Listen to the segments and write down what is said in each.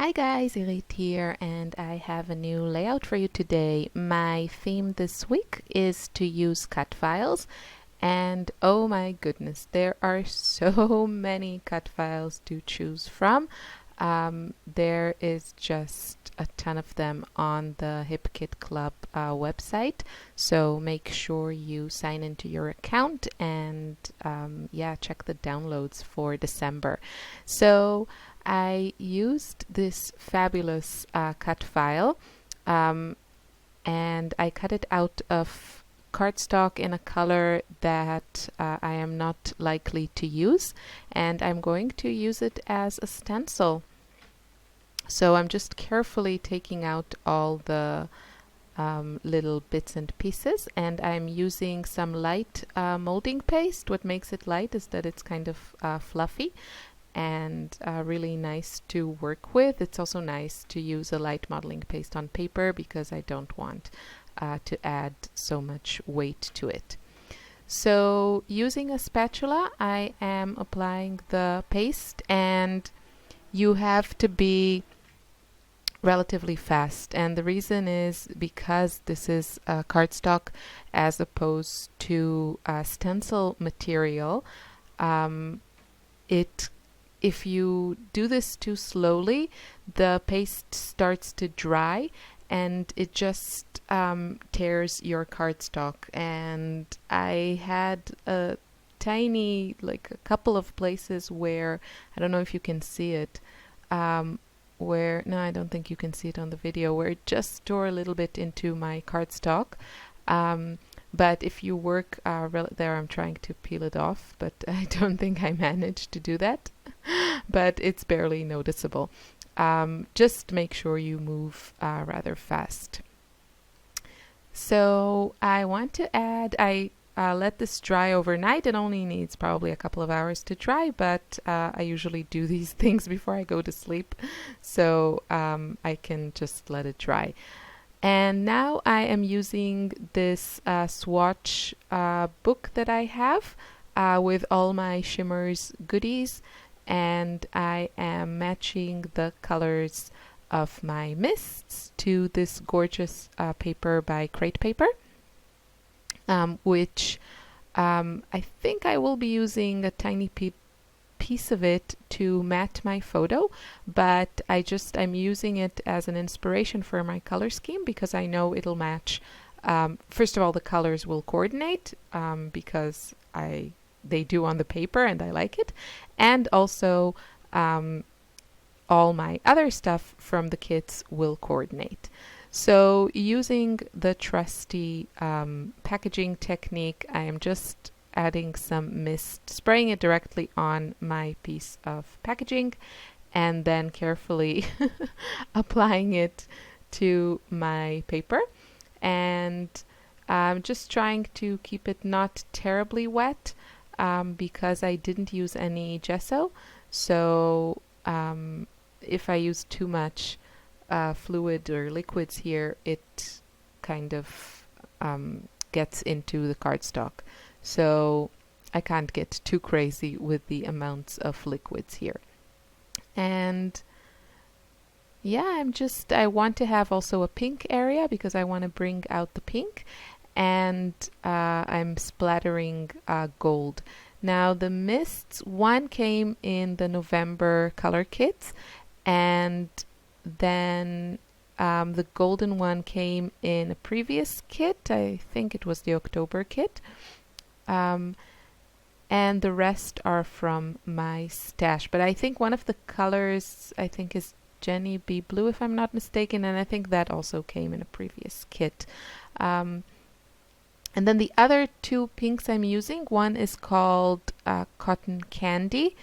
Hi guys, Irit here, and I have a new layout for you today. My theme this week is to use cut files, and oh my goodness, there are so many cut files to choose from. There is just a ton of them on the HipKit Club website, so make sure you sign into your account and check the downloads for December. So I used this fabulous cut file, and I cut it out of cardstock in a color that I am not likely to use, and I'm going to use it as a stencil. So I'm just carefully taking out all the little bits and pieces, and I'm using some light molding paste. What makes it light is that it's kind of fluffy and really nice to work with. It's also nice to use a light modeling paste on paper because I don't want to add so much weight to it. So using a spatula, I am applying the paste, and you have to be relatively fast, and the reason is because this is cardstock as opposed to stencil material. If you do this too slowly, the paste starts to dry and it just tears your cardstock. And I had a tiny, like a couple of places where, I don't know if you can see it, where, no, I don't think you can see it on the video, where it just tore a little bit into my cardstock. But if you work there, I'm trying to peel it off, but I don't think I managed to do that. But it's barely noticeable. Just make sure you move rather fast. So I want to add, I let this dry overnight. It only needs probably a couple of hours to dry, but I usually do these things before I go to sleep, so I can just let it dry. And now I am using this swatch book that I have with all my shimmers goodies, and I am matching the colors of my mists to this gorgeous paper by Crate Paper. Which I think I will be using a tiny piece of it to matte my photo, but I'm using it as an inspiration for my color scheme because I know it'll match. First of all, the colors will coordinate because they do on the paper and I like it, and also all my other stuff from the kits will coordinate. So using the trusty packaging technique, I am just adding some mist, spraying it directly on my piece of packaging, and then carefully applying it to my paper. And I'm just trying to keep it not terribly wet because I didn't use any gesso. So if I use too much fluid or liquids here, it kind of gets into the cardstock. So I can't get too crazy with the amounts of liquids here. And yeah, I want to have also a pink area because I want to bring out the pink, and I'm splattering gold. Now the mists, one came in the November color kits, and then the golden one came in a previous kit. I think it was the October kit. And the rest are from my stash. But I think one of the colors, I think, is Jenny B. Blue, if I'm not mistaken. And I think that also came in a previous kit. And then the other two pinks I'm using, one is called Cotton Candy.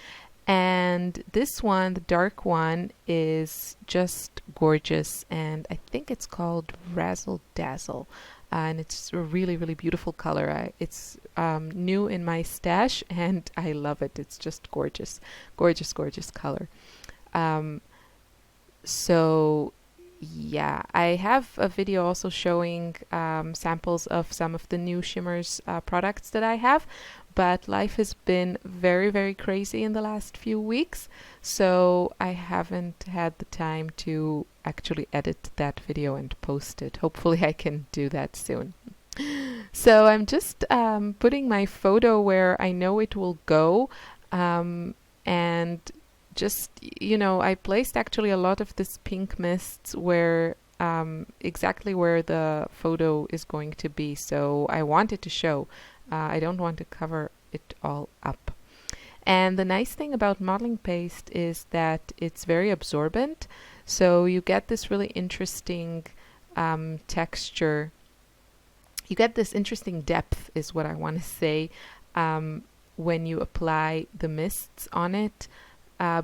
And this one, the dark one, is just gorgeous, and I think it's called Razzle Dazzle, and it's a really, really beautiful color. It's new in my stash, and I love it. It's just gorgeous, gorgeous, gorgeous color. So yeah, I have a video also showing samples of some of the new Shimmers products that I have, but life has been very, very crazy in the last few weeks, so I haven't had the time to actually edit that video and post it. Hopefully I can do that soon. So I'm just putting my photo where I know it will go, and just, I placed actually a lot of this pink mists where exactly where the photo is going to be. So I want it to show. I don't want to cover it all up. And the nice thing about modeling paste is that it's very absorbent. So you get this really interesting texture. You get this interesting depth is what I want to say when you apply the mists on it.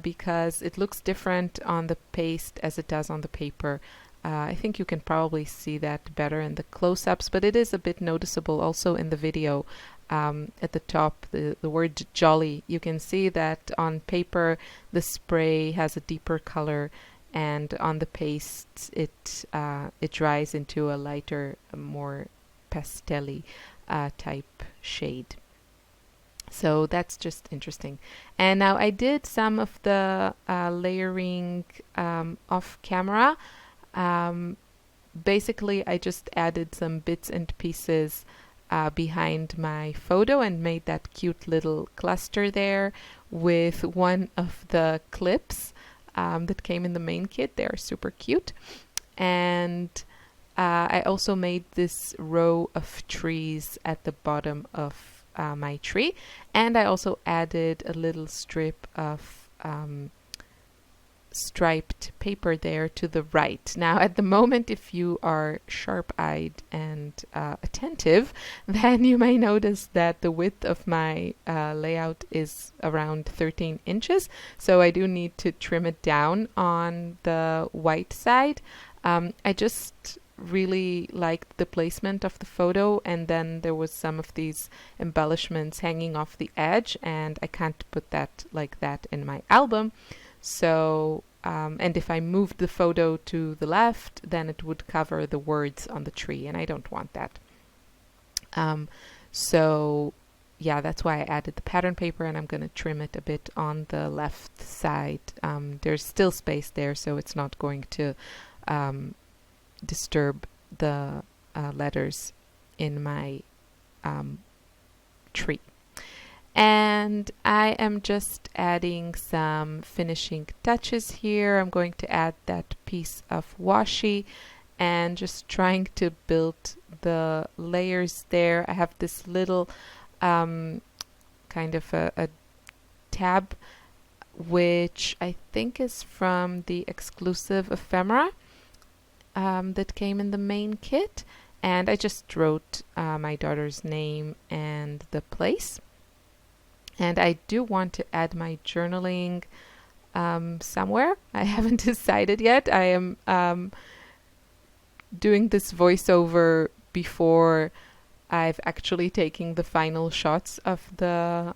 Because it looks different on the paste as it does on the paper. I think you can probably see that better in the close-ups, but it is a bit noticeable also in the video. At the top, the word jolly, you can see that on paper the spray has a deeper color, and on the paste it dries into a lighter, more pastel-y type shade. So that's just interesting. And now I did some of the layering off camera. Basically, I just added some bits and pieces behind my photo and made that cute little cluster there with one of the clips that came in the main kit. They're super cute. And I also made this row of trees at the bottom of my tree, and I also added a little strip of striped paper there to the right. Now at the moment, if you are sharp-eyed and attentive, then you may notice that the width of my layout is around 13 inches, so I do need to trim it down on the white side. I just really liked the placement of the photo, and then there was some of these embellishments hanging off the edge, and I can't put that like that in my album. So and if I moved the photo to the left, then it would cover the words on the tree, and I don't want that. So yeah, that's why I added the pattern paper, and I'm going to trim it a bit on the left side. There's still space there, so it's not going to disturb the letters in my tree. And I am just adding some finishing touches here. I'm going to add that piece of washi and just trying to build the layers there. I have this little kind of a tab, which I think is from the exclusive ephemera that came in the main kit, and I just wrote my daughter's name and the place. And I do want to add my journaling somewhere. I haven't decided yet. I am doing this voiceover before I've actually taken the final shots of the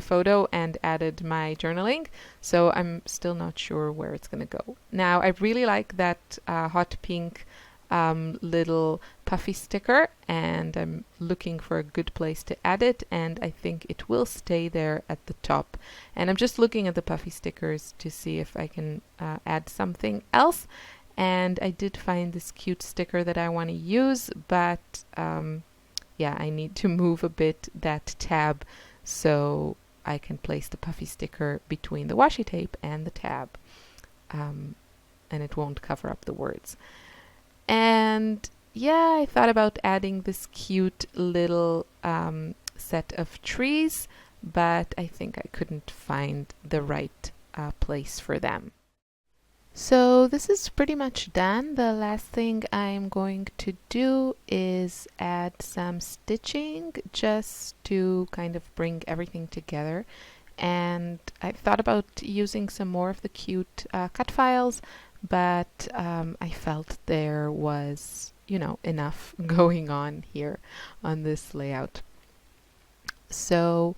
photo and added my journaling. So I'm still not sure where it's going to go. Now, I really like that hot pink little puffy sticker, and I'm looking for a good place to add it, and I think it will stay there at the top. And I'm just looking at the puffy stickers to see if I can add something else. And I did find this cute sticker that I want to use, but yeah, I need to move a bit that tab so I can place the puffy sticker between the washi tape and the tab, and it won't cover up the words. And yeah, I thought about adding this cute little set of trees, but I think I couldn't find the right place for them. So this is pretty much done. The last thing I'm going to do is add some stitching just to kind of bring everything together. And I thought about using some more of the cute cut files, but I felt there was, enough going on here on this layout. So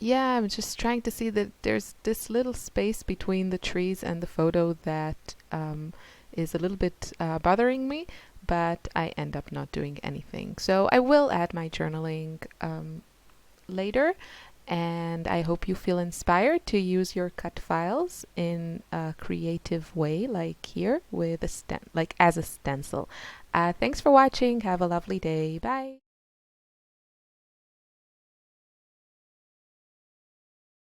Yeah, I'm just trying to see that there's this little space between the trees and the photo that is a little bit bothering me, but I end up not doing anything. So I will add my journaling later, and I hope you feel inspired to use your cut files in a creative way, like here with a like as a stencil. Thanks for watching. Have a lovely day. Bye.